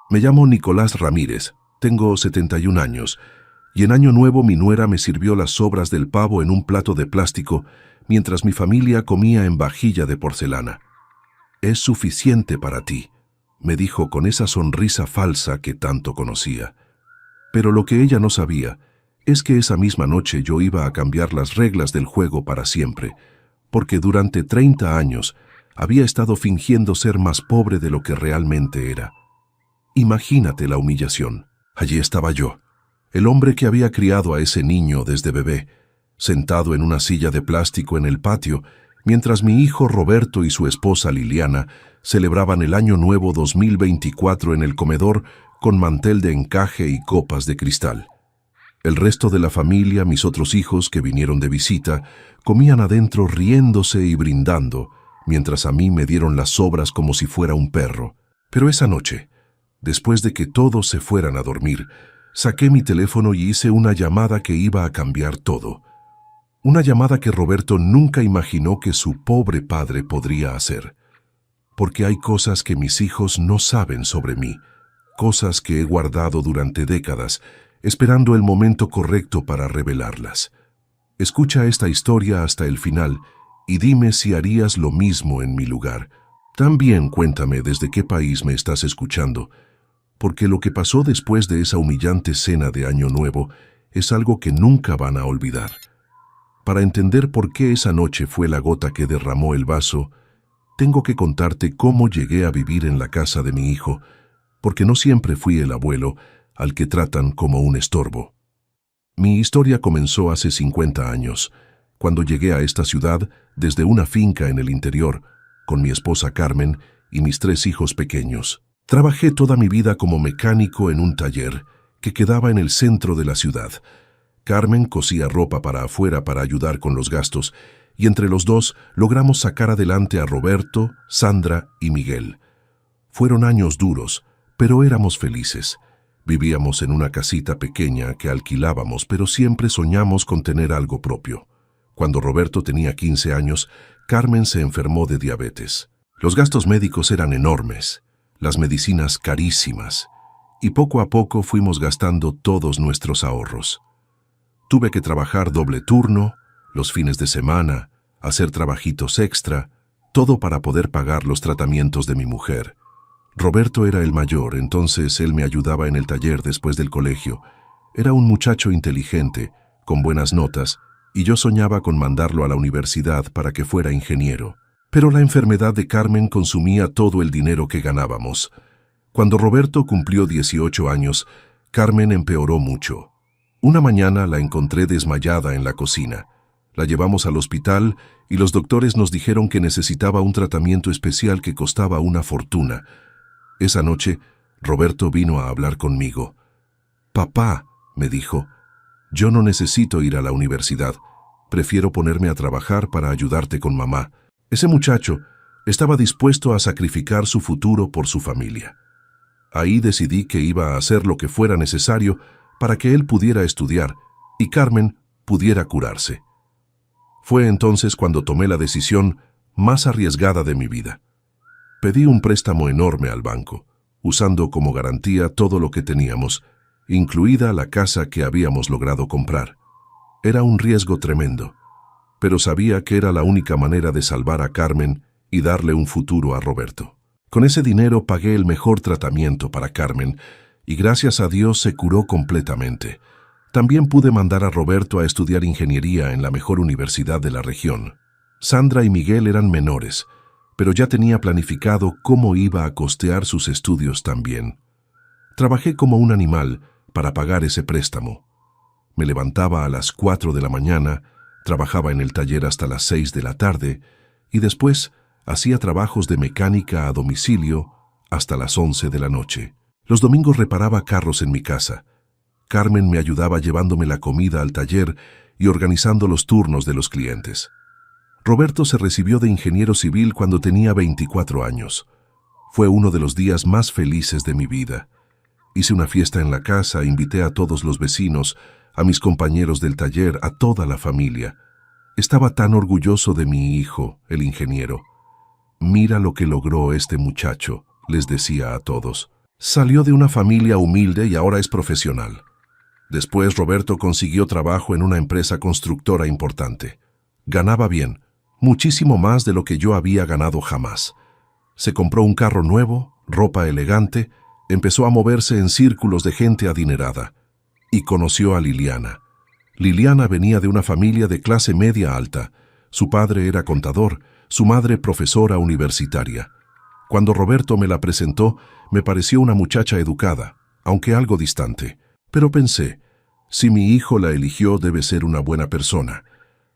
Me llamo Nicolás Ramírez, tengo 71 años, y en Año Nuevo mi nuera me sirvió las sobras del pavo en un plato de plástico mientras mi familia comía en vajilla de porcelana. «Es suficiente para ti», me dijo con esa sonrisa falsa que tanto conocía. Pero lo que ella no sabía es que esa misma noche yo iba a cambiar las reglas del juego para siempre, porque durante 30 años había estado fingiendo ser más pobre de lo que realmente era. Imagínate la humillación. Allí estaba yo, el hombre que había criado a ese niño desde bebé, sentado en una silla de plástico en el patio, mientras mi hijo Roberto y su esposa Liliana celebraban el Año Nuevo 2024 en el comedor con mantel de encaje y copas de cristal. El resto de la familia, mis otros hijos que vinieron de visita, comían adentro riéndose y brindando, mientras a mí me dieron las sobras como si fuera un perro. Pero esa noche, después de que todos se fueran a dormir, saqué mi teléfono y hice una llamada que iba a cambiar todo. Una llamada que Roberto nunca imaginó que su pobre padre podría hacer. Porque hay cosas que mis hijos no saben sobre mí, cosas que he guardado durante décadas, esperando el momento correcto para revelarlas. Escucha esta historia hasta el final y dime si harías lo mismo en mi lugar. También cuéntame desde qué país me estás escuchando, porque lo que pasó después de esa humillante cena de Año Nuevo es algo que nunca van a olvidar. Para entender por qué esa noche fue la gota que derramó el vaso, tengo que contarte cómo llegué a vivir en la casa de mi hijo, porque no siempre fui el abuelo al que tratan como un estorbo. Mi historia comenzó hace 50 años, cuando llegué a esta ciudad desde una finca en el interior, con mi esposa Carmen y mis 3 hijos pequeños. Trabajé toda mi vida como mecánico en un taller que quedaba en el centro de la ciudad. Carmen cosía ropa para afuera para ayudar con los gastos, y entre los dos logramos sacar adelante a Roberto, Sandra y Miguel. Fueron años duros, pero éramos felices. Vivíamos en una casita pequeña que alquilábamos, pero siempre soñamos con tener algo propio. Cuando Roberto tenía 15 años, Carmen se enfermó de diabetes. Los gastos médicos eran enormes, las medicinas carísimas, y poco a poco fuimos gastando todos nuestros ahorros. Tuve que trabajar doble turno, los fines de semana, hacer trabajitos extra, todo para poder pagar los tratamientos de mi mujer. Roberto era el mayor, entonces él me ayudaba en el taller después del colegio. Era un muchacho inteligente, con buenas notas, y yo soñaba con mandarlo a la universidad para que fuera ingeniero. Pero la enfermedad de Carmen consumía todo el dinero que ganábamos. Cuando Roberto cumplió 18 años, Carmen empeoró mucho. Una mañana la encontré desmayada en la cocina. La llevamos al hospital y los doctores nos dijeron que necesitaba un tratamiento especial que costaba una fortuna. Esa noche, Roberto vino a hablar conmigo. «Papá», me dijo, «yo no necesito ir a la universidad. Prefiero ponerme a trabajar para ayudarte con mamá». Ese muchacho estaba dispuesto a sacrificar su futuro por su familia. Ahí decidí que iba a hacer lo que fuera necesario para que él pudiera estudiar y Carmen pudiera curarse. Fue entonces cuando tomé la decisión más arriesgada de mi vida. Pedí un préstamo enorme al banco, usando como garantía todo lo que teníamos, incluida la casa que habíamos logrado comprar. Era un riesgo tremendo, pero sabía que era la única manera de salvar a Carmen y darle un futuro a Roberto. Con ese dinero pagué el mejor tratamiento para Carmen, y gracias a Dios se curó completamente. También pude mandar a Roberto a estudiar ingeniería en la mejor universidad de la región. Sandra y Miguel eran menores, pero ya tenía planificado cómo iba a costear sus estudios también. Trabajé como un animal para pagar ese préstamo. Me levantaba a las 4 de la mañana, trabajaba en el taller hasta las 6 de la tarde y después hacía trabajos de mecánica a domicilio hasta las 11 de la noche. Los domingos reparaba carros en mi casa. Carmen me ayudaba llevándome la comida al taller y organizando los turnos de los clientes. Roberto se recibió de ingeniero civil cuando tenía 24 años. Fue uno de los días más felices de mi vida. Hice una fiesta en la casa, invité a todos los vecinos, a mis compañeros del taller, a toda la familia. Estaba tan orgulloso de mi hijo, el ingeniero. «Mira lo que logró este muchacho», les decía a todos. Salió de una familia humilde y ahora es profesional. Después Roberto consiguió trabajo en una empresa constructora importante. Ganaba bien, muchísimo más de lo que yo había ganado jamás. Se compró un carro nuevo, ropa elegante, empezó a moverse en círculos de gente adinerada. Y conoció a Liliana. Liliana venía de una familia de clase media alta. Su padre era contador, su madre profesora universitaria. Cuando Roberto me la presentó, me pareció una muchacha educada, aunque algo distante. Pero pensé, si mi hijo la eligió, debe ser una buena persona.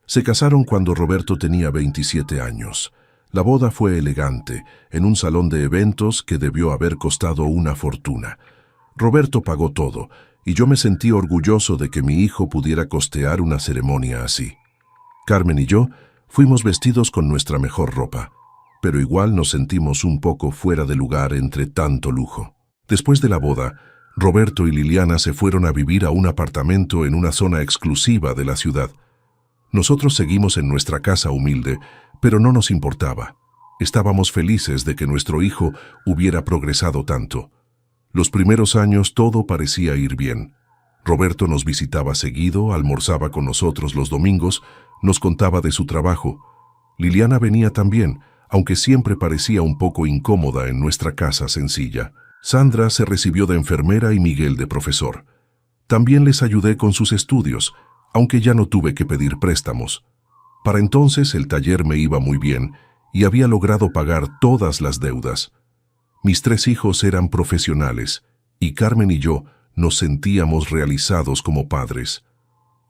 Se casaron cuando Roberto tenía 27 años. La boda fue elegante, en un salón de eventos que debió haber costado una fortuna. Roberto pagó todo, y yo me sentí orgulloso de que mi hijo pudiera costear una ceremonia así. Carmen y yo fuimos vestidos con nuestra mejor ropa, pero igual nos sentimos un poco fuera de lugar entre tanto lujo. Después de la boda, Roberto y Liliana se fueron a vivir a un apartamento en una zona exclusiva de la ciudad. Nosotros seguimos en nuestra casa humilde, pero no nos importaba. Estábamos felices de que nuestro hijo hubiera progresado tanto. Los primeros años todo parecía ir bien. Roberto nos visitaba seguido, almorzaba con nosotros los domingos, nos contaba de su trabajo. Liliana venía también, aunque siempre parecía un poco incómoda en nuestra casa sencilla. Sandra se recibió de enfermera y Miguel de profesor. También les ayudé con sus estudios, aunque ya no tuve que pedir préstamos. Para entonces el taller me iba muy bien y había logrado pagar todas las deudas. Mis 3 hijos eran profesionales y Carmen y yo nos sentíamos realizados como padres.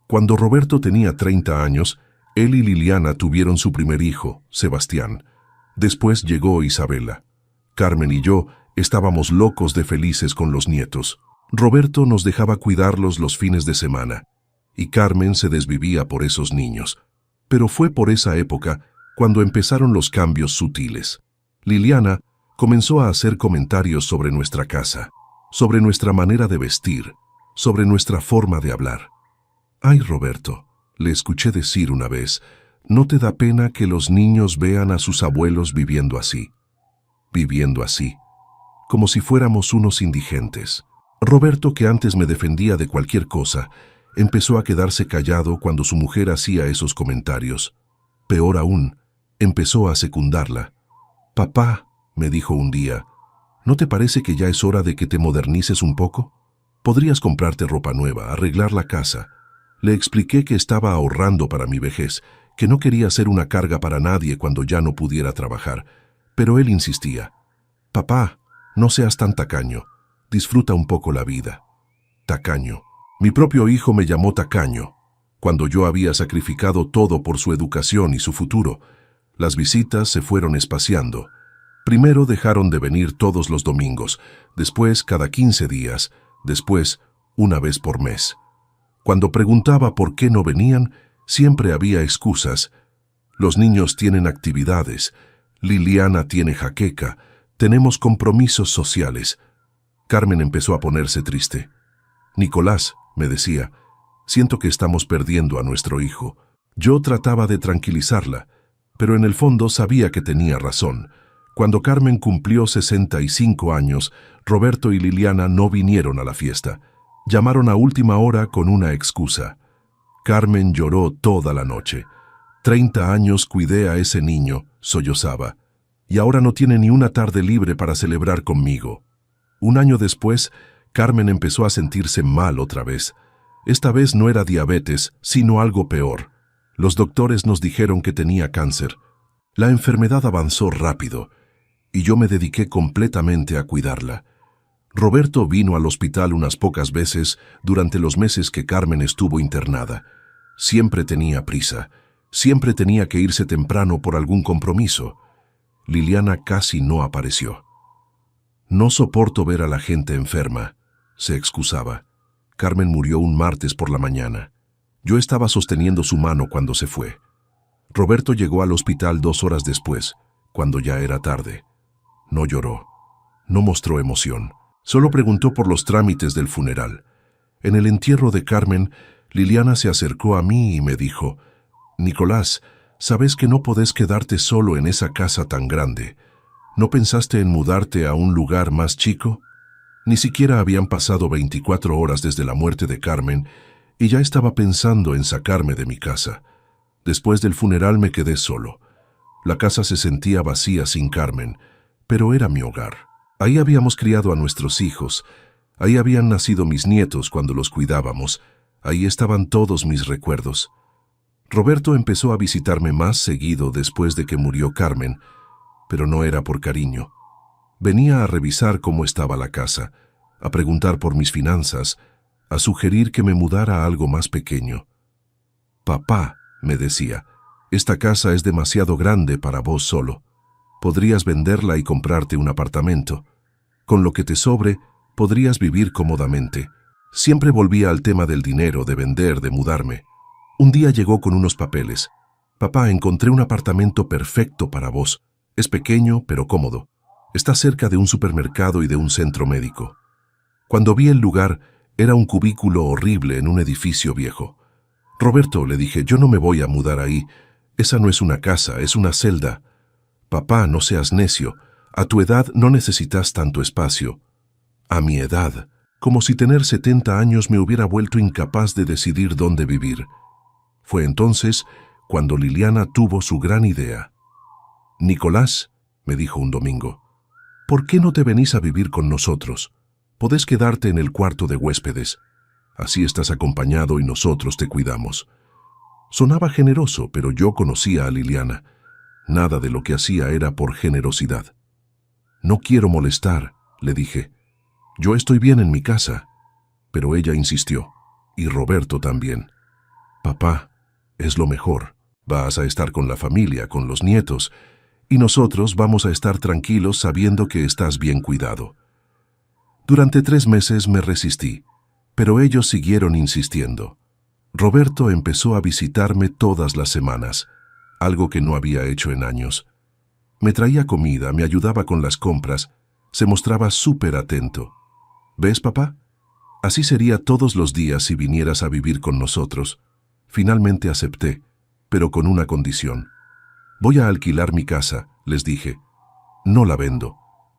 Cuando Roberto tenía 30 años, él y Liliana tuvieron su primer hijo, Sebastián. Después llegó Isabela. Carmen y yo estábamos locos de felices con los nietos. Roberto nos dejaba cuidarlos los fines de semana, y Carmen se desvivía por esos niños. Pero fue por esa época cuando empezaron los cambios sutiles. Liliana comenzó a hacer comentarios sobre nuestra casa, sobre nuestra manera de vestir, sobre nuestra forma de hablar. «Ay, Roberto», le escuché decir una vez, «¿no te da pena que los niños vean a sus abuelos viviendo así? Viviendo así, como si fuéramos unos indigentes». Roberto, que antes me defendía de cualquier cosa, empezó a quedarse callado cuando su mujer hacía esos comentarios. Peor aún, empezó a secundarla. «Papá», me dijo un día, «¿no te parece que ya es hora de que te modernices un poco? Podrías comprarte ropa nueva, arreglar la casa». Le expliqué que estaba ahorrando para mi vejez, que no quería ser una carga para nadie cuando ya no pudiera trabajar, pero él insistía. «Papá, no seas tan tacaño, disfruta un poco la vida». Tacaño. Mi propio hijo me llamó tacaño, cuando yo había sacrificado todo por su educación y su futuro. Las visitas se fueron espaciando. Primero dejaron de venir todos los domingos, después cada 15 días, después una vez por mes. Cuando preguntaba por qué no venían, siempre había excusas. Los niños tienen actividades, Liliana tiene jaqueca, tenemos compromisos sociales. Carmen empezó a ponerse triste. «Nicolás», me decía, «siento que estamos perdiendo a nuestro hijo». Yo trataba de tranquilizarla, pero en el fondo sabía que tenía razón. Cuando Carmen cumplió 65 años, Roberto y Liliana no vinieron a la fiesta. Llamaron a última hora con una excusa. Carmen lloró toda la noche. 30 años cuidé a ese niño, sollozaba, y ahora no tiene ni una tarde libre para celebrar conmigo. Un año después, Carmen empezó a sentirse mal otra vez. Esta vez no era diabetes, sino algo peor. Los doctores nos dijeron que tenía cáncer. La enfermedad avanzó rápido, y yo me dediqué completamente a cuidarla. Roberto vino al hospital unas pocas veces durante los meses que Carmen estuvo internada. Siempre tenía prisa, siempre tenía que irse temprano por algún compromiso. Liliana casi no apareció. «No soporto ver a la gente enferma», se excusaba. Carmen murió un martes por la mañana. Yo estaba sosteniendo su mano cuando se fue. Roberto llegó al hospital 2 horas después, cuando ya era tarde. No lloró, no mostró emoción. Solo preguntó por los trámites del funeral. En el entierro de Carmen, Liliana se acercó a mí y me dijo, «Nicolás, sabes que no podés quedarte solo en esa casa tan grande. ¿No pensaste en mudarte a un lugar más chico?» Ni siquiera habían pasado 24 horas desde la muerte de Carmen y ya estaba pensando en sacarme de mi casa. Después del funeral me quedé solo. La casa se sentía vacía sin Carmen, pero era mi hogar. Ahí habíamos criado a nuestros hijos, ahí habían nacido mis nietos cuando los cuidábamos, ahí estaban todos mis recuerdos. Roberto empezó a visitarme más seguido después de que murió Carmen, pero no era por cariño. Venía a revisar cómo estaba la casa, a preguntar por mis finanzas, a sugerir que me mudara a algo más pequeño. «Papá», me decía, «esta casa es demasiado grande para vos solo. Podrías venderla y comprarte un apartamento. Con lo que te sobre, podrías vivir cómodamente». Siempre volvía al tema del dinero, de vender, de mudarme. Un día llegó con unos papeles. «Papá, encontré un apartamento perfecto para vos. Es pequeño, pero cómodo. Está cerca de un supermercado y de un centro médico». Cuando vi el lugar, era un cubículo horrible en un edificio viejo. «Roberto», le dije, «yo no me voy a mudar ahí. Esa no es una casa, es una celda». «Papá, no seas necio. A tu edad no necesitas tanto espacio». A mi edad, como si tener 70 años me hubiera vuelto incapaz de decidir dónde vivir. Fue entonces cuando Liliana tuvo su gran idea. «Nicolás», me dijo un domingo, «¿por qué no te venís a vivir con nosotros? Podés quedarte en el cuarto de huéspedes. Así estás acompañado y nosotros te cuidamos». Sonaba generoso, pero yo conocía a Liliana. Nada de lo que hacía era por generosidad. «No quiero molestar», le dije. «Yo estoy bien en mi casa». Pero ella insistió, y Roberto también. «Papá, es lo mejor. Vas a estar con la familia, con los nietos, y nosotros vamos a estar tranquilos sabiendo que estás bien cuidado». Durante 3 meses me resistí, pero ellos siguieron insistiendo. Roberto empezó a visitarme todas las semanas, algo que no había hecho en años. Me traía comida, me ayudaba con las compras, se mostraba súper atento. «¿Ves, papá? Así sería todos los días si vinieras a vivir con nosotros». Finalmente acepté, pero con una condición. «Voy a alquilar mi casa», les dije. «No la vendo.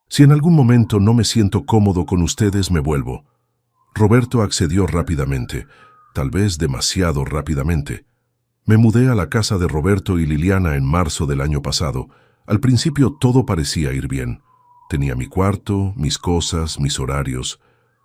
Si en algún momento no me siento cómodo con ustedes, me vuelvo». Roberto accedió rápidamente, tal vez demasiado rápidamente. Me mudé a la casa de Roberto y Liliana en marzo del año pasado. Al principio todo parecía ir bien. Tenía mi cuarto, mis cosas, mis horarios.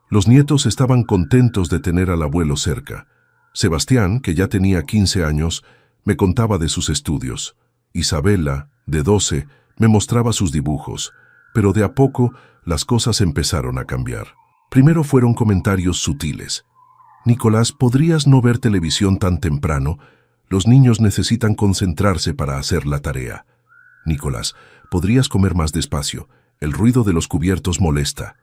Los nietos estaban contentos de tener al abuelo cerca. Sebastián, que ya tenía 15 años, me contaba de sus estudios. Isabela, de 12, me mostraba sus dibujos. Pero de a poco las cosas empezaron a cambiar. Primero fueron comentarios sutiles. «Nicolás, ¿podrías no ver televisión tan temprano? Los niños necesitan concentrarse para hacer la tarea». «Nicolás, ¿podrías comer más despacio? El ruido de los cubiertos molesta».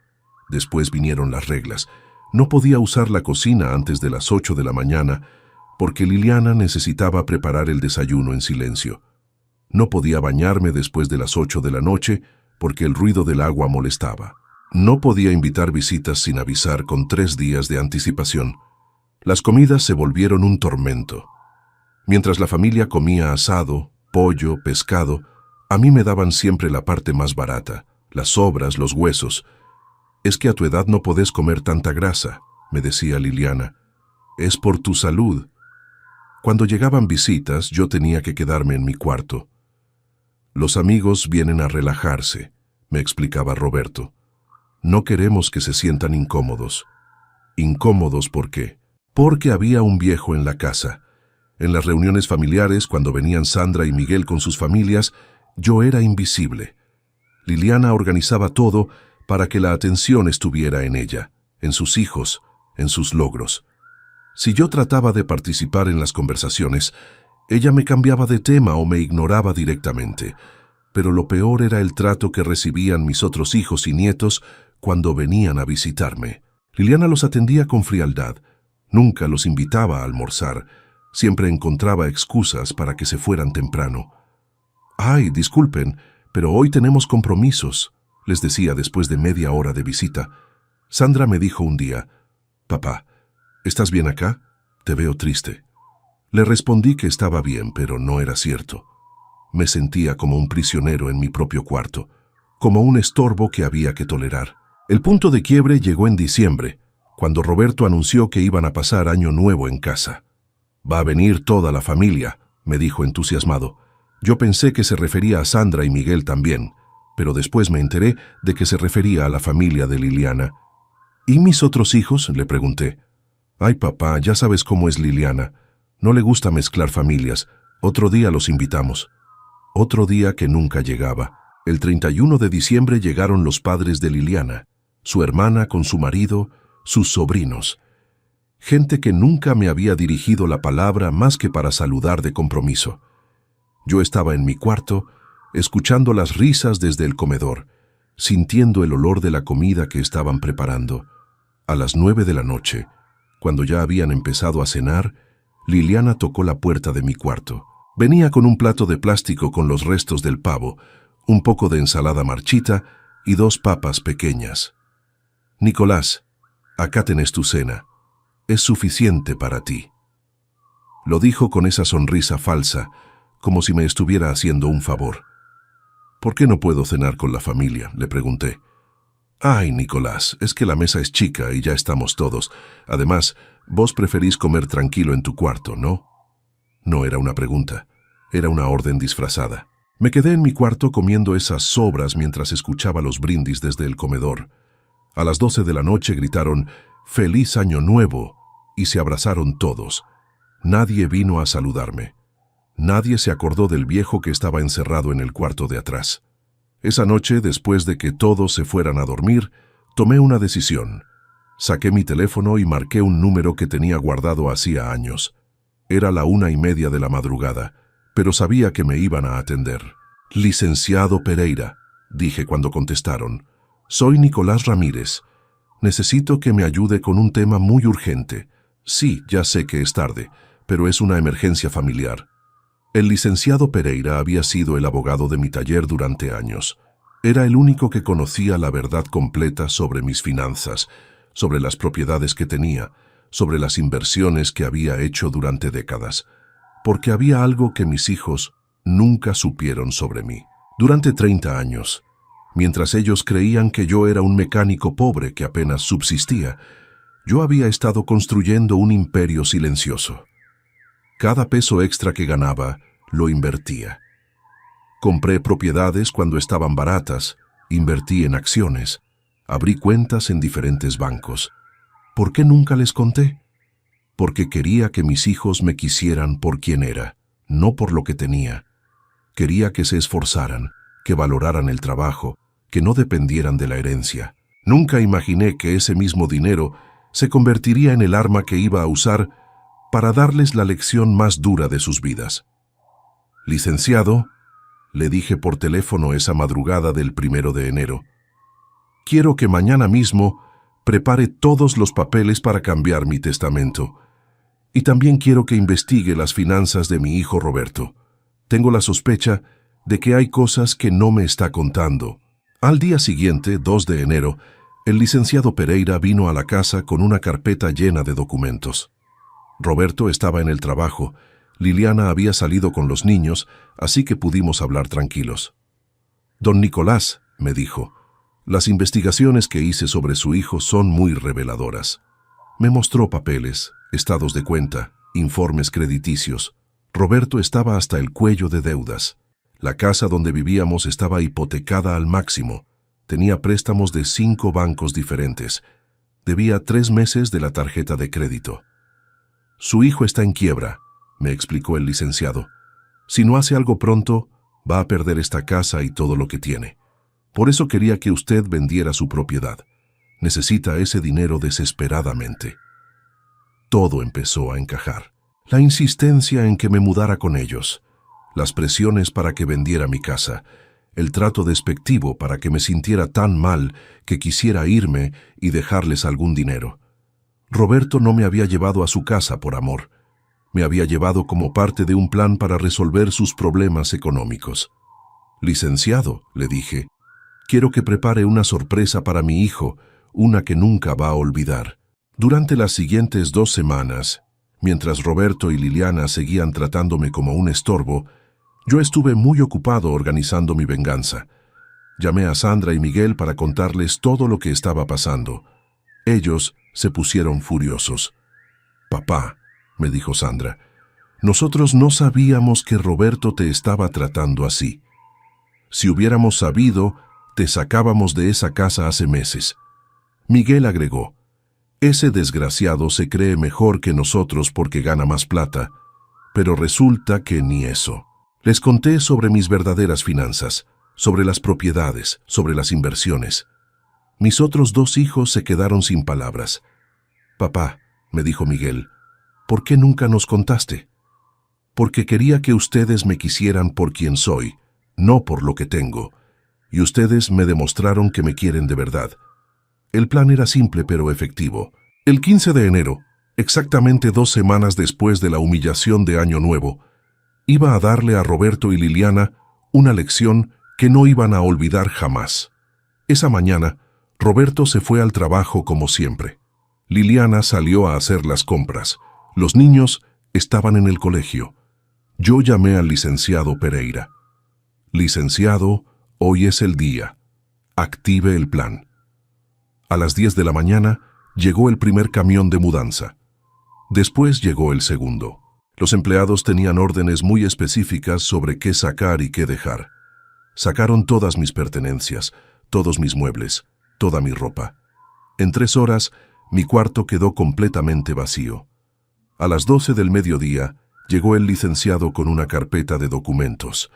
Después vinieron las reglas. No podía usar la cocina antes de las 8 de la mañana porque Liliana necesitaba preparar el desayuno en silencio. No podía bañarme después de las 8 de la noche porque el ruido del agua molestaba. No podía invitar visitas sin avisar con 3 días de anticipación. Las comidas se volvieron un tormento. Mientras la familia comía asado, pollo, pescado, a mí me daban siempre la parte más barata, las sobras, los huesos. «Es que a tu edad no podés comer tanta grasa», me decía Liliana. «Es por tu salud». Cuando llegaban visitas, yo tenía que quedarme en mi cuarto. «Los amigos vienen a relajarse», me explicaba Roberto. «No queremos que se sientan incómodos». «¿Incómodos por qué?» «Porque había un viejo en la casa. En las reuniones familiares, cuando venían Sandra y Miguel con sus familias, yo era invisible. Liliana organizaba todo para que la atención estuviera en ella, en sus hijos, en sus logros. Si yo trataba de participar en las conversaciones, ella me cambiaba de tema o me ignoraba directamente. Pero lo peor era el trato que recibían mis otros hijos y nietos cuando venían a visitarme. Liliana los atendía con frialdad. Nunca los invitaba a almorzar. Siempre encontraba excusas para que se fueran temprano. «Ay, disculpen, pero hoy tenemos compromisos», les decía después de media hora de visita. Sandra me dijo un día: «Papá, ¿estás bien acá? Te veo triste». Le respondí que estaba bien, pero no era cierto. Me sentía como un prisionero en mi propio cuarto, como un estorbo que había que tolerar. El punto de quiebre llegó en diciembre, cuando Roberto anunció que iban a pasar Año Nuevo en casa. «Va a venir toda la familia», me dijo entusiasmado. Yo pensé que se refería a Sandra y Miguel también, pero después me enteré de que se refería a la familia de Liliana. «¿Y mis otros hijos?», le pregunté. «Ay, papá, ya sabes cómo es Liliana. No le gusta mezclar familias. Otro día los invitamos». Otro día que nunca llegaba. El 31 de diciembre llegaron los padres de Liliana, su hermana con su marido, sus sobrinos. Gente que nunca me había dirigido la palabra más que para saludar de compromiso. Yo estaba en mi cuarto, escuchando las risas desde el comedor, sintiendo el olor de la comida que estaban preparando. A las 9 de la noche, cuando ya habían empezado a cenar, Liliana tocó la puerta de mi cuarto. Venía con un plato de plástico con los restos del pavo, un poco de ensalada marchita y 2 papas pequeñas. «Nicolás, acá tenés tu cena. Es suficiente para ti». Lo dijo con esa sonrisa falsa, como si me estuviera haciendo un favor. «¿Por qué no puedo cenar con la familia?», le pregunté. «Ay, Nicolás, es que la mesa es chica y ya estamos todos. Además, vos preferís comer tranquilo en tu cuarto, ¿no?». No era una pregunta, era una orden disfrazada. Me quedé en mi cuarto comiendo esas sobras mientras escuchaba los brindis desde el comedor. A las 12 de la noche gritaron «¡Feliz Año Nuevo!» y se abrazaron todos. Nadie vino a saludarme. Nadie se acordó del viejo que estaba encerrado en el cuarto de atrás. Esa noche, después de que todos se fueran a dormir, tomé una decisión. Saqué mi teléfono y marqué un número que tenía guardado hacía años. Era la 1:30 de la madrugada, pero sabía que me iban a atender. «Licenciado Pereira», dije cuando contestaron. «Soy Nicolás Ramírez. Necesito que me ayude con un tema muy urgente. Sí, ya sé que es tarde, pero es una emergencia familiar». El licenciado Pereira había sido el abogado de mi taller durante años. Era el único que conocía la verdad completa sobre mis finanzas, sobre las propiedades que tenía, sobre las inversiones que había hecho durante décadas, porque había algo que mis hijos nunca supieron sobre mí. Durante 30 años, mientras ellos creían que yo era un mecánico pobre que apenas subsistía, yo había estado construyendo un imperio silencioso. Cada peso extra que ganaba, lo invertía. Compré propiedades cuando estaban baratas, invertí en acciones, abrí cuentas en diferentes bancos. ¿Por qué nunca les conté? Porque quería que mis hijos me quisieran por quien era, no por lo que tenía. Quería que se esforzaran, que valoraran el trabajo, que no dependieran de la herencia. Nunca imaginé que ese mismo dinero se convertiría en el arma que iba a usar para darles la lección más dura de sus vidas. «Licenciado», le dije por teléfono esa madrugada del 1 de enero, «quiero que mañana mismo prepare todos los papeles para cambiar mi testamento. Y también quiero que investigue las finanzas de mi hijo Roberto. Tengo la sospecha de que hay cosas que no me está contando». Al día siguiente, 2 de enero, el licenciado Pereira vino a la casa con una carpeta llena de documentos. Roberto estaba en el trabajo, Liliana había salido con los niños, así que pudimos hablar tranquilos. «Don Nicolás», me dijo, «las investigaciones que hice sobre su hijo son muy reveladoras». Me mostró papeles, estados de cuenta, informes crediticios. Roberto estaba hasta el cuello de deudas. La casa donde vivíamos estaba hipotecada al máximo. Tenía préstamos de 5 bancos diferentes. Debía 3 meses de la tarjeta de crédito. «Su hijo está en quiebra», me explicó el licenciado. «Si no hace algo pronto, va a perder esta casa y todo lo que tiene. Por eso quería que usted vendiera su propiedad. Necesita ese dinero desesperadamente». Todo empezó a encajar. La insistencia en que me mudara con ellos, las presiones para que vendiera mi casa, el trato despectivo para que me sintiera tan mal que quisiera irme y dejarles algún dinero. Roberto no me había llevado a su casa por amor. Me había llevado como parte de un plan para resolver sus problemas económicos. «Licenciado», le dije, «quiero que prepare una sorpresa para mi hijo, una que nunca va a olvidar». Durante las siguientes 2 semanas, mientras Roberto y Liliana seguían tratándome como un estorbo, yo estuve muy ocupado organizando mi venganza. Llamé a Sandra y Miguel para contarles todo lo que estaba pasando. Ellos se pusieron furiosos. «Papá», me dijo Sandra, «nosotros no sabíamos que Roberto te estaba tratando así. Si hubiéramos sabido, te sacábamos de esa casa hace meses». Miguel agregó, «Ese desgraciado se cree mejor que nosotros porque gana más plata, pero resulta que ni eso». Les conté sobre mis verdaderas finanzas, sobre las propiedades, sobre las inversiones. Mis otros 2 hijos se quedaron sin palabras. «Papá», me dijo Miguel, «¿por qué nunca nos contaste?» «Porque quería que ustedes me quisieran por quien soy, no por lo que tengo, y ustedes me demostraron que me quieren de verdad». El plan era simple pero efectivo. El 15 de enero, exactamente 2 semanas después de la humillación de Año Nuevo, iba a darle a Roberto y Liliana una lección que no iban a olvidar jamás. Esa mañana, Roberto se fue al trabajo como siempre. Liliana salió a hacer las compras. Los niños estaban en el colegio. Yo llamé al licenciado Pereira. «Licenciado, hoy es el día. Active el plan». A las 10 de la mañana llegó el primer camión de mudanza. Después llegó el segundo. Los empleados tenían órdenes muy específicas sobre qué sacar y qué dejar. Sacaron todas mis pertenencias, todos mis muebles, toda mi ropa. En 3 horas, mi cuarto quedó completamente vacío. A las 12 del mediodía, llegó el licenciado con una carpeta de documentos.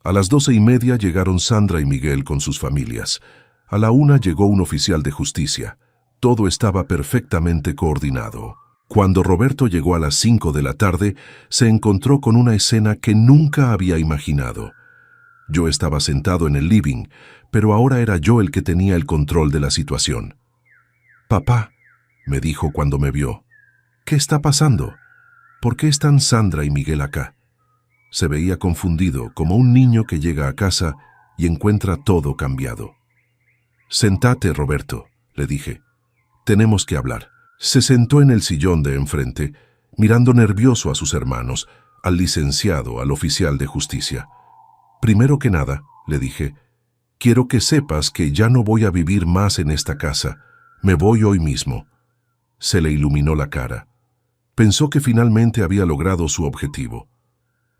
A las 12:30 llegaron Sandra y Miguel con sus familias. A la 1 llegó un oficial de justicia. Todo estaba perfectamente coordinado. Cuando Roberto llegó a las 5 de la tarde, se encontró con una escena que nunca había imaginado. Yo estaba sentado en el living, pero ahora era yo el que tenía el control de la situación. «Papá», me dijo cuando me vio, «¿qué está pasando? ¿Por qué están Sandra y Miguel acá?» Se veía confundido, como un niño que llega a casa y encuentra todo cambiado. «Sentate, Roberto», le dije. «Tenemos que hablar». Se sentó en el sillón de enfrente, mirando nervioso a sus hermanos, al licenciado, al oficial de justicia. «Primero que nada», le dije, «quiero que sepas que ya no voy a vivir más en esta casa. Me voy hoy mismo». Se le iluminó la cara. Pensó que finalmente había logrado su objetivo.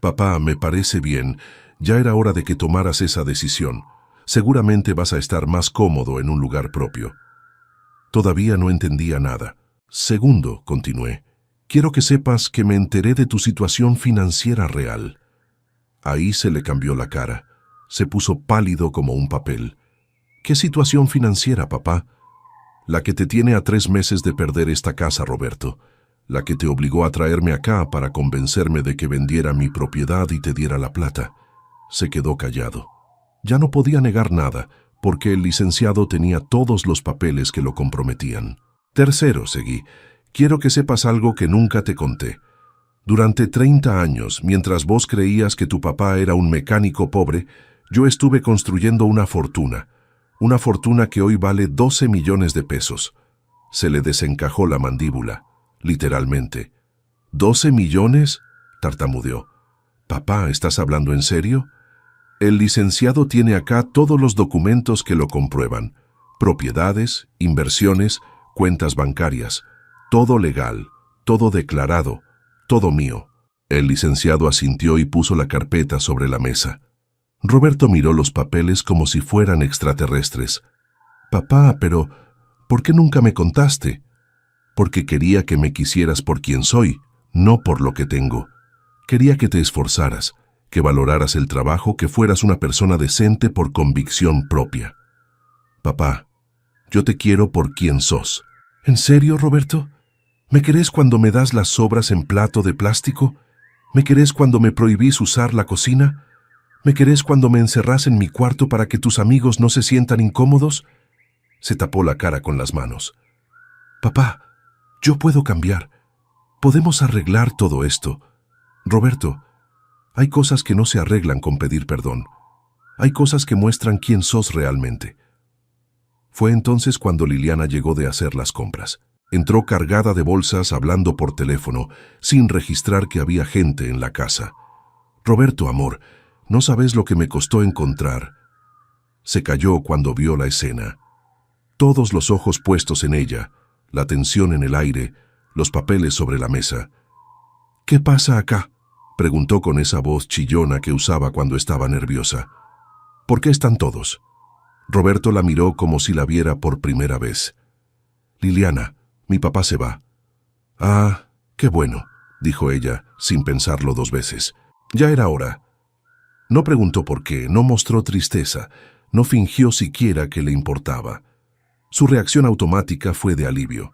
«Papá, me parece bien. Ya era hora de que tomaras esa decisión. Seguramente vas a estar más cómodo en un lugar propio». Todavía no entendía nada. «Segundo», continué, «quiero que sepas que me enteré de tu situación financiera real». Ahí se le cambió la cara. Se puso pálido como un papel. «¿Qué situación financiera, papá?» «La que te tiene a 3 meses de perder esta casa, Roberto. La que te obligó a traerme acá para convencerme de que vendiera mi propiedad y te diera la plata». Se quedó callado. Ya no podía negar nada, porque el licenciado tenía todos los papeles que lo comprometían. «Tercero», seguí, «quiero que sepas algo que nunca te conté. Durante 30 años, mientras vos creías que tu papá era un mecánico pobre, yo estuve construyendo una fortuna que hoy vale 12 millones de pesos. Se le desencajó la mandíbula, literalmente. «¿12 millones?» tartamudeó. «Papá, ¿estás hablando en serio?» «El licenciado tiene acá todos los documentos que lo comprueban. Propiedades, inversiones, cuentas bancarias, todo legal, todo declarado, todo mío». El licenciado asintió y puso la carpeta sobre la mesa. Roberto miró los papeles como si fueran extraterrestres. «Papá, pero ¿por qué nunca me contaste?» «Porque quería que me quisieras por quien soy, no por lo que tengo. Quería que te esforzaras, que valoraras el trabajo, que fueras una persona decente por convicción propia. Papá, yo te quiero por quien sos». «¿En serio, Roberto? ¿Me querés cuando me das las sobras en plato de plástico? ¿Me querés cuando me prohibís usar la cocina? ¿Me querés cuando me encerrás en mi cuarto para que tus amigos no se sientan incómodos?» Se tapó la cara con las manos. «Papá, yo puedo cambiar. Podemos arreglar todo esto. Roberto, hay cosas que no se arreglan con pedir perdón. Hay cosas que muestran quién sos realmente». Fue entonces cuando Liliana llegó de hacer las compras. Entró cargada de bolsas, hablando por teléfono, sin registrar que había gente en la casa. «Roberto, amor, no sabes lo que me costó encontrar». Se calló cuando vio la escena. Todos los ojos puestos en ella, la tensión en el aire, los papeles sobre la mesa. «¿Qué pasa acá?», preguntó con esa voz chillona que usaba cuando estaba nerviosa. «¿Por qué están todos?». Roberto la miró como si la viera por primera vez. «Liliana, mi papá se va». «Ah, qué bueno», dijo ella, sin pensarlo 2 veces. Ya era hora. No preguntó por qué, no mostró tristeza, no fingió siquiera que le importaba. Su reacción automática fue de alivio.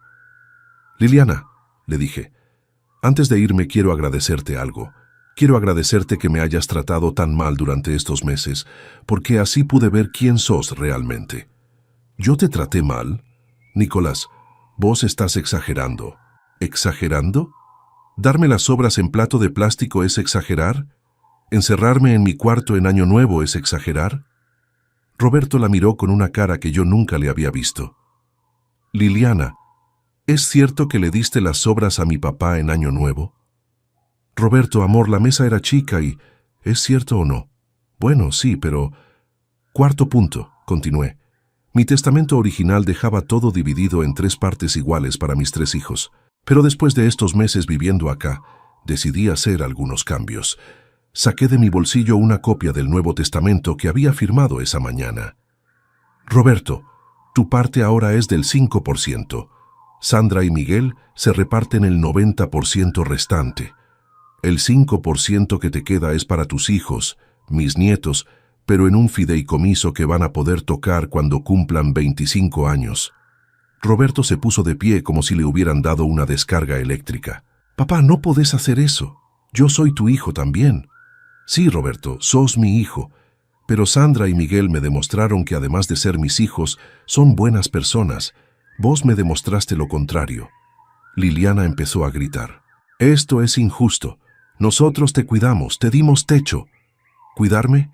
«Liliana», le dije, «antes de irme quiero agradecerte algo. Quiero agradecerte que me hayas tratado tan mal durante estos meses, porque así pude ver quién sos realmente». «¿Yo te traté mal?» «Nicolás, vos estás exagerando». «¿Exagerando? ¿Darme las sobras en plato de plástico es exagerar? ¿Encerrarme en mi cuarto en Año Nuevo es exagerar?». Roberto la miró con una cara que yo nunca le había visto. «Liliana, ¿es cierto que le diste las sobras a mi papá en Año Nuevo?». «Roberto, amor, la mesa era chica y... ¿es cierto o no?». «Bueno, sí, pero...». «Cuarto punto», continué. «Mi testamento original dejaba todo dividido en 3 partes iguales para mis 3 hijos. Pero después de estos meses viviendo acá, decidí hacer algunos cambios. Saqué de mi bolsillo una copia del Nuevo Testamento que había firmado esa mañana. Roberto, tu parte ahora es del 5%. Sandra y Miguel se reparten el 90% restante. El 5% que te queda es para tus hijos, mis nietos, pero en un fideicomiso que van a poder tocar cuando cumplan 25 años. Roberto se puso de pie como si le hubieran dado una descarga eléctrica. «Papá, no podés hacer eso. Yo soy tu hijo también». «Sí, Roberto, sos mi hijo. Pero Sandra y Miguel me demostraron que además de ser mis hijos, son buenas personas. Vos me demostraste lo contrario». Liliana empezó a gritar. «Esto es injusto. Nosotros te cuidamos, te dimos techo». «¿Cuidarme?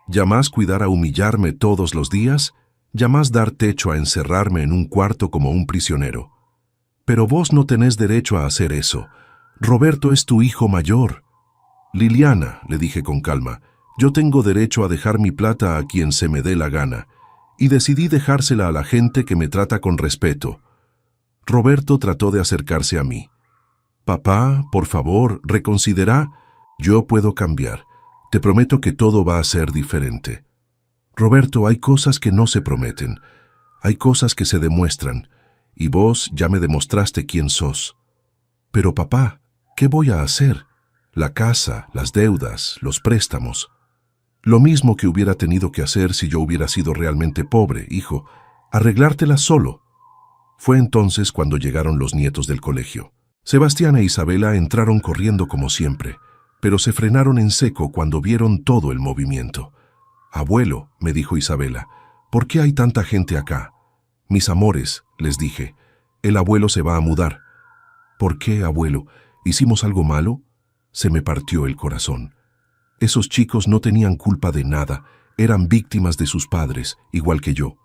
¿Llamás cuidar a humillarme todos los días? ¿Llamás dar techo a encerrarme en un cuarto como un prisionero? Pero vos no tenés derecho a hacer eso. Roberto es tu hijo mayor». «Liliana», le dije con calma, «yo tengo derecho a dejar mi plata a quien se me dé la gana, y decidí dejársela a la gente que me trata con respeto». Roberto trató de acercarse a mí. «Papá, por favor, reconsidera. Yo puedo cambiar. Te prometo que todo va a ser diferente». «Roberto, hay cosas que no se prometen. Hay cosas que se demuestran, y vos ya me demostraste quién sos». «Pero papá, ¿qué voy a hacer? La casa, las deudas, los préstamos». «Lo mismo que hubiera tenido que hacer si yo hubiera sido realmente pobre, hijo. Arreglártela solo». Fue entonces cuando llegaron los nietos del colegio. Sebastián e Isabela entraron corriendo como siempre, pero se frenaron en seco cuando vieron todo el movimiento. «Abuelo», me dijo Isabela, «¿por qué hay tanta gente acá?». «Mis amores», les dije, «el abuelo se va a mudar». «¿Por qué, abuelo? ¿Hicimos algo malo?». Se me partió el corazón. Esos chicos no tenían culpa de nada, eran víctimas de sus padres, igual que yo.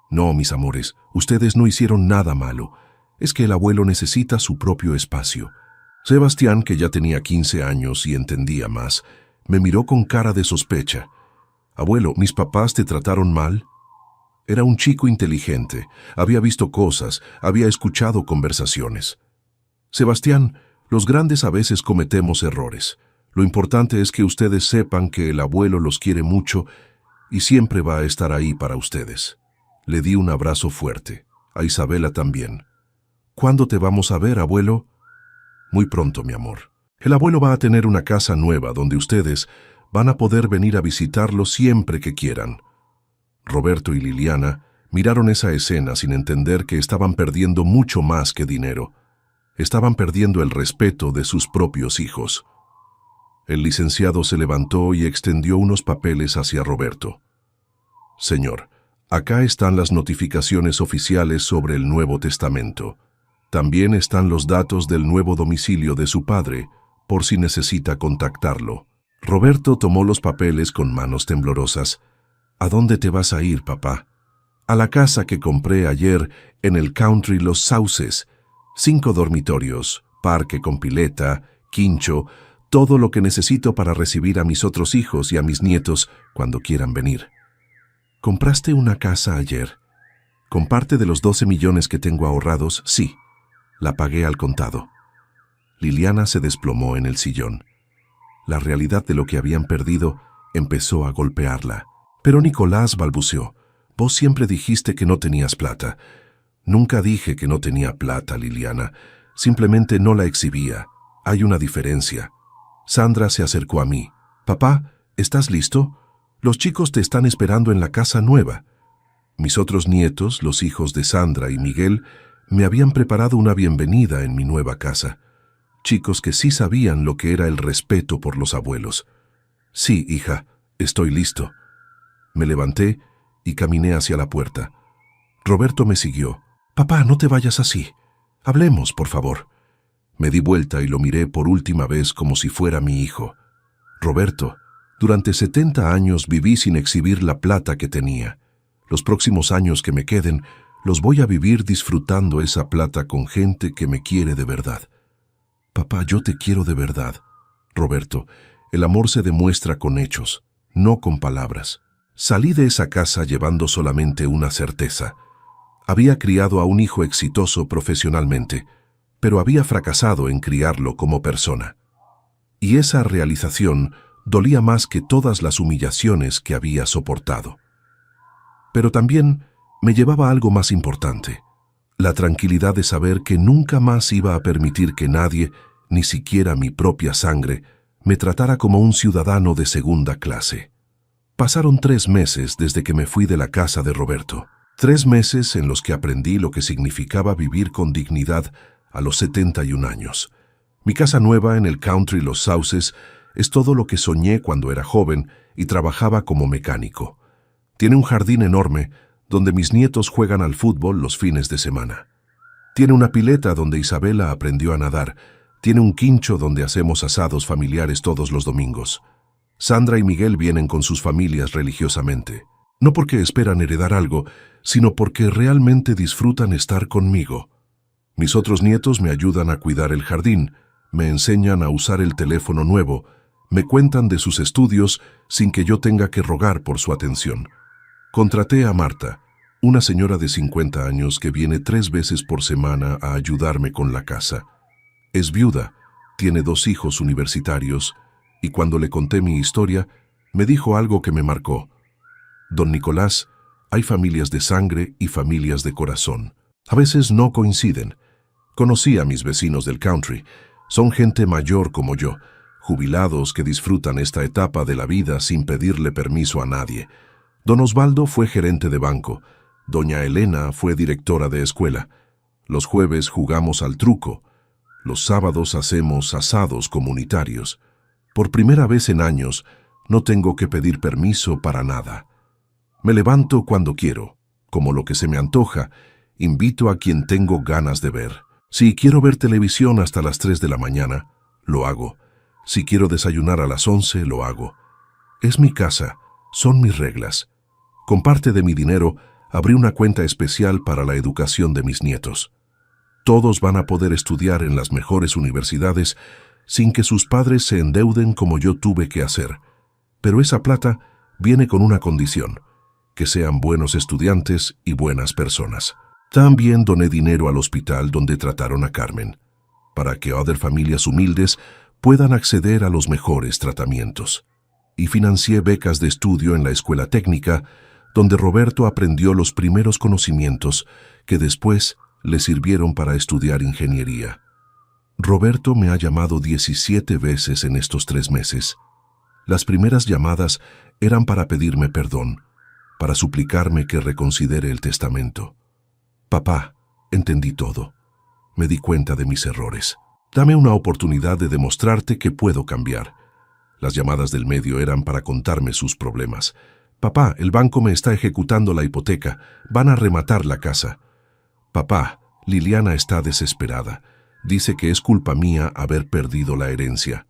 «No, mis amores, ustedes no hicieron nada malo. Es que el abuelo necesita su propio espacio». Sebastián, que ya tenía 15 años y entendía más, me miró con cara de sospecha. «Abuelo, ¿mis papás te trataron mal?». Era un chico inteligente, había visto cosas, había escuchado conversaciones. «Sebastián, los grandes a veces cometemos errores. Lo importante es que ustedes sepan que el abuelo los quiere mucho y siempre va a estar ahí para ustedes». Le di un abrazo fuerte, a Isabela también. «¿Cuándo te vamos a ver, abuelo?». «Muy pronto, mi amor. El abuelo va a tener una casa nueva donde ustedes van a poder venir a visitarlo siempre que quieran». Roberto y Liliana miraron esa escena sin entender que estaban perdiendo mucho más que dinero. Estaban perdiendo el respeto de sus propios hijos. El licenciado se levantó y extendió unos papeles hacia Roberto. «Señor, acá están las notificaciones oficiales sobre el Nuevo Testamento. También están los datos del nuevo domicilio de su padre, por si necesita contactarlo». Roberto tomó los papeles con manos temblorosas. «¿A dónde te vas a ir, papá?». «A la casa que compré ayer en el Country Los Sauces. 5 dormitorios, parque con pileta, quincho, todo lo que necesito para recibir a mis otros hijos y a mis nietos cuando quieran venir». ¿Compraste una casa ayer? ¿Con parte de los 12 millones que tengo ahorrados? Sí. La pagué al contado. Liliana se desplomó en el sillón. La realidad de lo que habían perdido empezó a golpearla. Pero Nicolás balbuceó. Vos siempre dijiste que no tenías plata. Nunca dije que no tenía plata, Liliana. Simplemente no la exhibía. Hay una diferencia. Sandra se acercó a mí. Papá, ¿estás listo? Los chicos te están esperando en la casa nueva. Mis otros nietos, los hijos de Sandra y Miguel, me habían preparado una bienvenida en mi nueva casa. Chicos que sí sabían lo que era el respeto por los abuelos. Sí, hija, estoy listo. Me levanté y caminé hacia la puerta. Roberto me siguió. Papá, no te vayas así. Hablemos, por favor. Me di vuelta y lo miré por última vez como si fuera mi hijo. Roberto, durante 70 años viví sin exhibir la plata que tenía. Los próximos años que me queden, los voy a vivir disfrutando esa plata con gente que me quiere de verdad. Papá, yo te quiero de verdad. Roberto, el amor se demuestra con hechos, no con palabras. Salí de esa casa llevando solamente una certeza. Había criado a un hijo exitoso profesionalmente, pero había fracasado en criarlo como persona. Y esa realización dolía más que todas las humillaciones que había soportado. Pero también me llevaba algo más importante, la tranquilidad de saber que nunca más iba a permitir que nadie, ni siquiera mi propia sangre, me tratara como un ciudadano de segunda clase. Pasaron 3 meses desde que me fui de la casa de Roberto. 3 meses en los que aprendí lo que significaba vivir con dignidad a los 71 años. Mi casa nueva en el country Los Sauces es todo lo que soñé cuando era joven y trabajaba como mecánico. Tiene un jardín enorme donde mis nietos juegan al fútbol los fines de semana. Tiene una pileta donde Isabela aprendió a nadar. Tiene un quincho donde hacemos asados familiares todos los domingos. Sandra y Miguel vienen con sus familias religiosamente. No porque esperan heredar algo, sino porque realmente disfrutan estar conmigo. Mis otros nietos me ayudan a cuidar el jardín, me enseñan a usar el teléfono nuevo, me cuentan de sus estudios sin que yo tenga que rogar por su atención. Contraté a Marta, una señora de 50 años que viene 3 veces por semana a ayudarme con la casa. Es viuda, tiene 2 hijos universitarios, y cuando le conté mi historia, me dijo algo que me marcó. Don Nicolás, hay familias de sangre y familias de corazón. A veces no coinciden. Conocí a mis vecinos del country. Son gente mayor como yo, jubilados que disfrutan esta etapa de la vida sin pedirle permiso a nadie. Don Osvaldo fue gerente de banco. Doña Elena fue directora de escuela. Los jueves jugamos al truco. Los sábados hacemos asados comunitarios. Por primera vez en años, no tengo que pedir permiso para nada. Me levanto cuando quiero, como lo que se me antoja, invito a quien tengo ganas de ver. Si quiero ver televisión hasta las 3 de la mañana, lo hago. Si quiero desayunar a las 11, lo hago. Es mi casa, son mis reglas. Con parte de mi dinero, abrí una cuenta especial para la educación de mis nietos. Todos van a poder estudiar en las mejores universidades sin que sus padres se endeuden como yo tuve que hacer. Pero esa plata viene con una condición, que sean buenos estudiantes y buenas personas. También doné dinero al hospital donde trataron a Carmen, para que otras familias humildes puedan acceder a los mejores tratamientos. Y financié becas de estudio en la escuela técnica, donde Roberto aprendió los primeros conocimientos que después le sirvieron para estudiar ingeniería. Roberto me ha llamado 17 veces en estos 3 meses. Las primeras llamadas eran para pedirme perdón, para suplicarme que reconsidere el testamento. Papá, entendí todo. Me di cuenta de mis errores. Dame una oportunidad de demostrarte que puedo cambiar. Las llamadas del medio eran para contarme sus problemas. Papá, el banco me está ejecutando la hipoteca. Van a rematar la casa. Papá, Liliana está desesperada. Dice que es culpa mía haber perdido la herencia.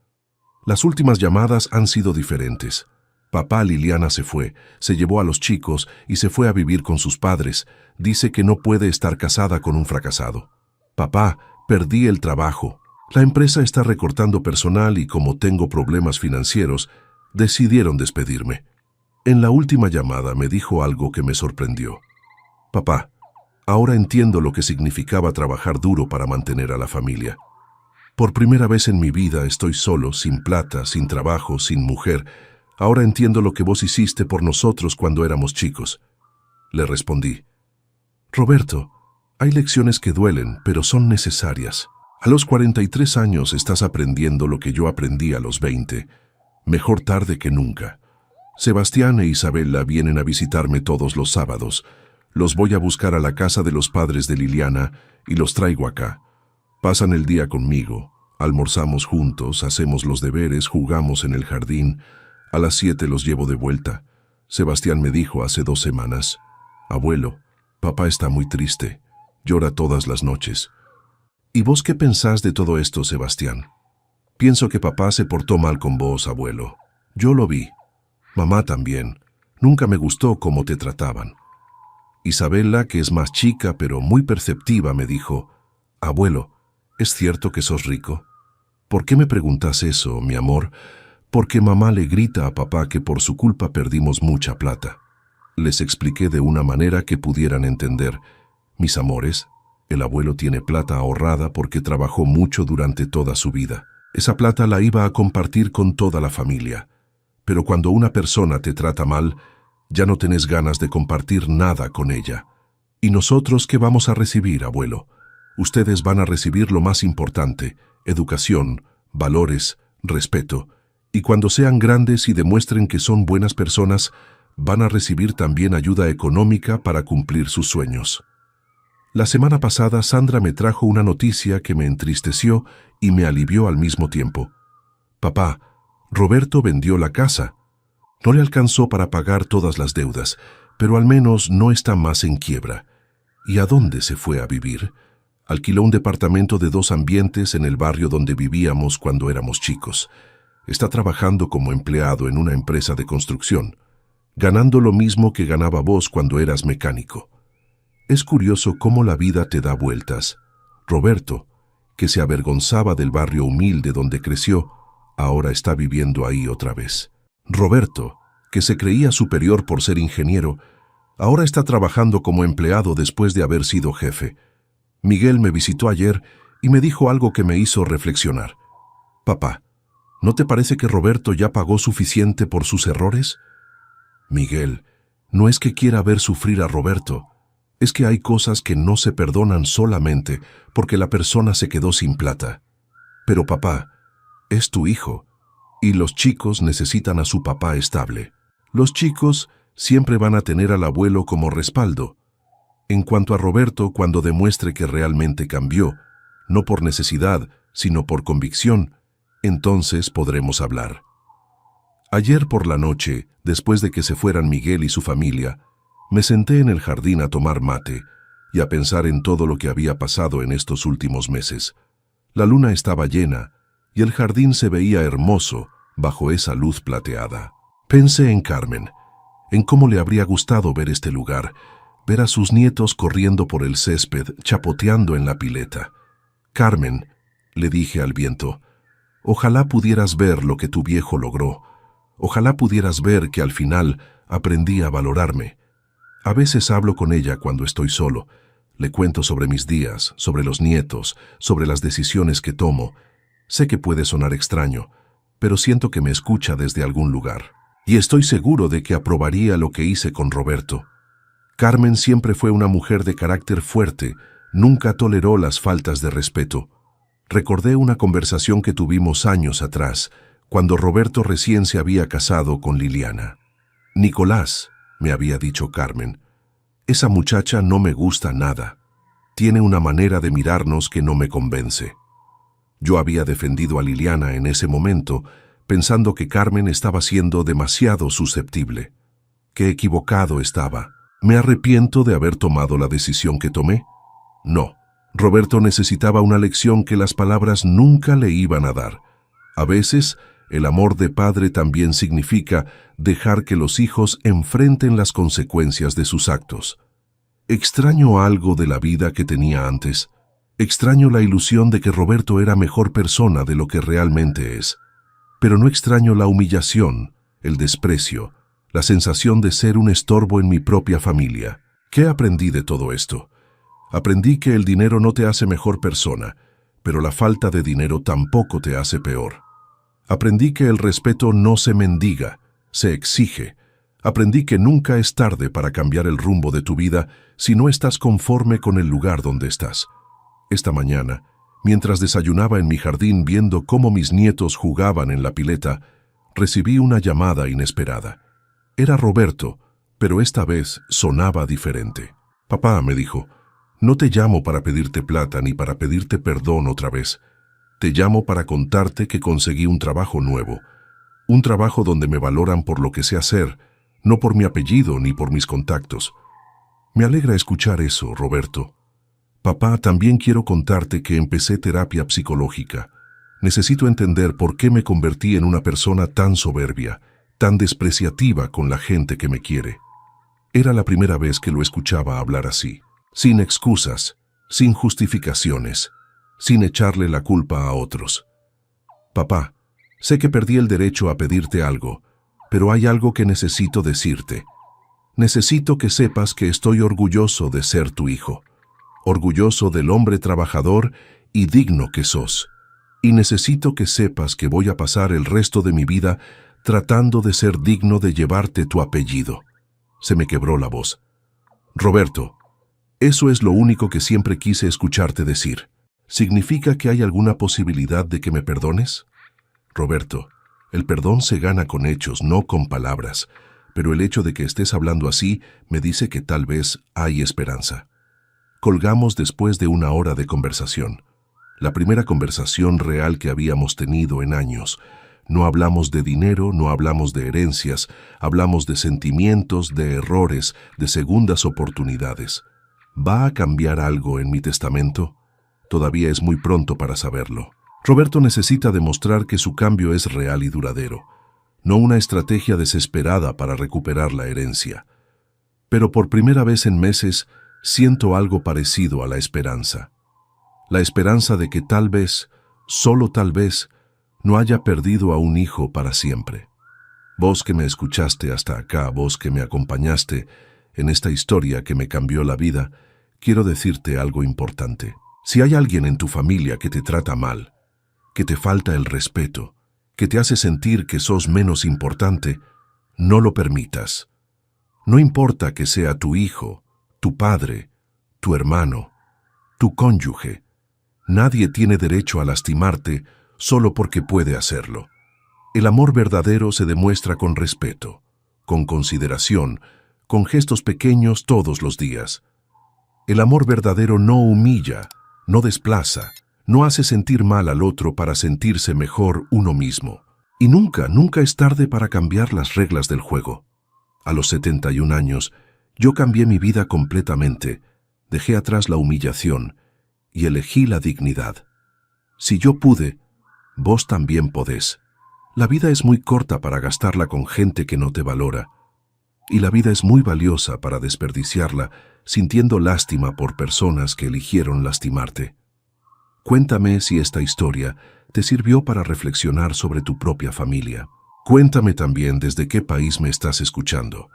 Las últimas llamadas han sido diferentes. Papá, Liliana se fue, se llevó a los chicos y se fue a vivir con sus padres. Dice que no puede estar casada con un fracasado. Papá, perdí el trabajo. La empresa está recortando personal y como tengo problemas financieros, decidieron despedirme. En la última llamada me dijo algo que me sorprendió. Papá, ahora entiendo lo que significaba trabajar duro para mantener a la familia. Por primera vez en mi vida estoy solo, sin plata, sin trabajo, sin mujer. Ahora entiendo lo que vos hiciste por nosotros cuando éramos chicos. Le respondí. Roberto, hay lecciones que duelen, pero son necesarias. A los 43 años estás aprendiendo lo que yo aprendí a los 20. Mejor tarde que nunca. Sebastián e Isabela vienen a visitarme todos los sábados. Los voy a buscar a la casa de los padres de Liliana y los traigo acá. Pasan el día conmigo, almorzamos juntos, hacemos los deberes, jugamos en el jardín. A las 7 los llevo de vuelta. Sebastián me dijo hace 2 semanas, abuelo, papá está muy triste, llora todas las noches. ¿Y vos qué pensás de todo esto, Sebastián? Pienso que papá se portó mal con vos, abuelo. Yo lo vi. Mamá también. Nunca me gustó cómo te trataban. Isabela, que es más chica pero muy perceptiva, me dijo, abuelo, ¿es cierto que sos rico? ¿Por qué me preguntas eso, mi amor? Porque mamá le grita a papá que por su culpa perdimos mucha plata. Les expliqué de una manera que pudieran entender. Mis amores, el abuelo tiene plata ahorrada porque trabajó mucho durante toda su vida. Esa plata la iba a compartir con toda la familia. Pero cuando una persona te trata mal, ya no tenés ganas de compartir nada con ella. ¿Y nosotros qué vamos a recibir, abuelo? Ustedes van a recibir lo más importante, educación, valores, respeto. Y cuando sean grandes y demuestren que son buenas personas, van a recibir también ayuda económica para cumplir sus sueños. La semana pasada Sandra me trajo una noticia que me entristeció y me alivió al mismo tiempo. Papá, Roberto vendió la casa. No le alcanzó para pagar todas las deudas, pero al menos no está más en quiebra. ¿Y a dónde se fue a vivir? Alquiló un departamento de 2 ambientes en el barrio donde vivíamos cuando éramos chicos. Está trabajando como empleado en una empresa de construcción, ganando lo mismo que ganaba vos cuando eras mecánico. Es curioso cómo la vida te da vueltas. Roberto, que se avergonzaba del barrio humilde donde creció, ahora está viviendo ahí otra vez. Roberto, que se creía superior por ser ingeniero, ahora está trabajando como empleado después de haber sido jefe. Miguel me visitó ayer y me dijo algo que me hizo reflexionar. Papá, ¿no te parece que Roberto ya pagó suficiente por sus errores? Miguel, no es que quiera ver sufrir a Roberto, es que hay cosas que no se perdonan solamente porque la persona se quedó sin plata. Pero papá, es tu hijo, y los chicos necesitan a su papá estable. Los chicos siempre van a tener al abuelo como respaldo. En cuanto a Roberto, cuando demuestre que realmente cambió, no por necesidad, sino por convicción, entonces podremos hablar. Ayer por la noche, después de que se fueran Miguel y su familia, me senté en el jardín a tomar mate y a pensar en todo lo que había pasado en estos últimos meses. La luna estaba llena y el jardín se veía hermoso bajo esa luz plateada. Pensé en Carmen, en cómo le habría gustado ver este lugar, ver a sus nietos corriendo por el césped, chapoteando en la pileta. Carmen, le dije al viento, ojalá pudieras ver lo que tu viejo logró. Ojalá pudieras ver que al final aprendí a valorarme. A veces hablo con ella cuando estoy solo. Le cuento sobre mis días, sobre los nietos, sobre las decisiones que tomo. Sé que puede sonar extraño, pero siento que me escucha desde algún lugar. Y estoy seguro de que aprobaría lo que hice con Roberto. Carmen siempre fue una mujer de carácter fuerte, nunca toleró las faltas de respeto. Recordé una conversación que tuvimos años atrás, cuando Roberto recién se había casado con Liliana. Nicolás, me había dicho Carmen, esa muchacha no me gusta nada. Tiene una manera de mirarnos que no me convence. Yo había defendido a Liliana en ese momento, pensando que Carmen estaba siendo demasiado susceptible. Qué equivocado estaba. ¿Me arrepiento de haber tomado la decisión que tomé? No. Roberto necesitaba una lección que las palabras nunca le iban a dar. A veces, el amor de padre también significa dejar que los hijos enfrenten las consecuencias de sus actos. Extraño algo de la vida que tenía antes. Extraño la ilusión de que Roberto era mejor persona de lo que realmente es. Pero no extraño la humillación, el desprecio, la sensación de ser un estorbo en mi propia familia. ¿Qué aprendí de todo esto? Aprendí que el dinero no te hace mejor persona, pero la falta de dinero tampoco te hace peor. Aprendí que el respeto no se mendiga, se exige. Aprendí que nunca es tarde para cambiar el rumbo de tu vida si no estás conforme con el lugar donde estás. Esta mañana, mientras desayunaba en mi jardín viendo cómo mis nietos jugaban en la pileta, recibí una llamada inesperada. Era Roberto, pero esta vez sonaba diferente. «Papá», me dijo, «no te llamo para pedirte plata ni para pedirte perdón otra vez. Te llamo para contarte que conseguí un trabajo nuevo. Un trabajo donde me valoran por lo que sé hacer, no por mi apellido ni por mis contactos». «Me alegra escuchar eso, Roberto. Papá, también quiero contarte que empecé terapia psicológica. Necesito entender por qué me convertí en una persona tan soberbia, tan despreciativa con la gente que me quiere». Era la primera vez que lo escuchaba hablar así, sin excusas, sin justificaciones, sin echarle la culpa a otros. «Papá, sé que perdí el derecho a pedirte algo, pero hay algo que necesito decirte. Necesito que sepas que estoy orgulloso de ser tu hijo, orgulloso del hombre trabajador y digno que sos. Y necesito que sepas que voy a pasar el resto de mi vida tratando de ser digno de llevarte tu apellido». Se me quebró la voz. «Roberto, eso es lo único que siempre quise escucharte decir. ¿Significa que hay alguna posibilidad de que me perdones?» «Roberto, el perdón se gana con hechos, no con palabras, pero el hecho de que estés hablando así me dice que tal vez hay esperanza». Colgamos después de una hora de conversación. La primera conversación real que habíamos tenido en años. No hablamos de dinero, no hablamos de herencias, hablamos de sentimientos, de errores, de segundas oportunidades. ¿Va a cambiar algo en mi testamento? Todavía es muy pronto para saberlo. Roberto necesita demostrar que su cambio es real y duradero, no una estrategia desesperada para recuperar la herencia. Pero por primera vez en meses siento algo parecido a la esperanza. La esperanza de que tal vez, solo tal vez, no haya perdido a un hijo para siempre. Vos que me escuchaste hasta acá, vos que me acompañaste en esta historia que me cambió la vida, quiero decirte algo importante. Si hay alguien en tu familia que te trata mal, que te falta el respeto, que te hace sentir que sos menos importante, no lo permitas. No importa que sea tu hijo, tu padre, tu hermano, tu cónyuge. Nadie tiene derecho a lastimarte solo porque puede hacerlo. El amor verdadero se demuestra con respeto, con consideración, con gestos pequeños todos los días. El amor verdadero no humilla, no desplaza, no hace sentir mal al otro para sentirse mejor uno mismo. Y nunca es tarde para cambiar las reglas del juego. A los 71 años, yo cambié mi vida completamente, dejé atrás la humillación y elegí la dignidad. Si yo pude, vos también podés. La vida es muy corta para gastarla con gente que no te valora, y la vida es muy valiosa para desperdiciarla sintiendo lástima por personas que eligieron lastimarte. Cuéntame si esta historia te sirvió para reflexionar sobre tu propia familia. Cuéntame también desde qué país me estás escuchando,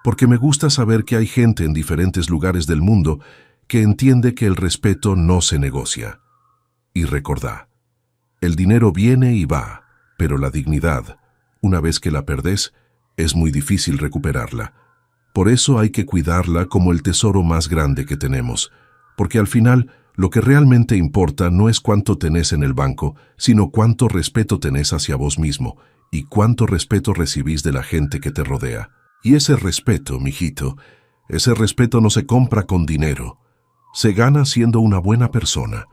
porque me gusta saber que hay gente en diferentes lugares del mundo que entiende que el respeto no se negocia. Y recordá, el dinero viene y va, pero la dignidad, una vez que la perdés, es muy difícil recuperarla. Por eso hay que cuidarla como el tesoro más grande que tenemos, porque al final lo que realmente importa no es cuánto tenés en el banco, sino cuánto respeto tenés hacia vos mismo y cuánto respeto recibís de la gente que te rodea. Y ese respeto, mijito, ese respeto no se compra con dinero. Se gana siendo una buena persona,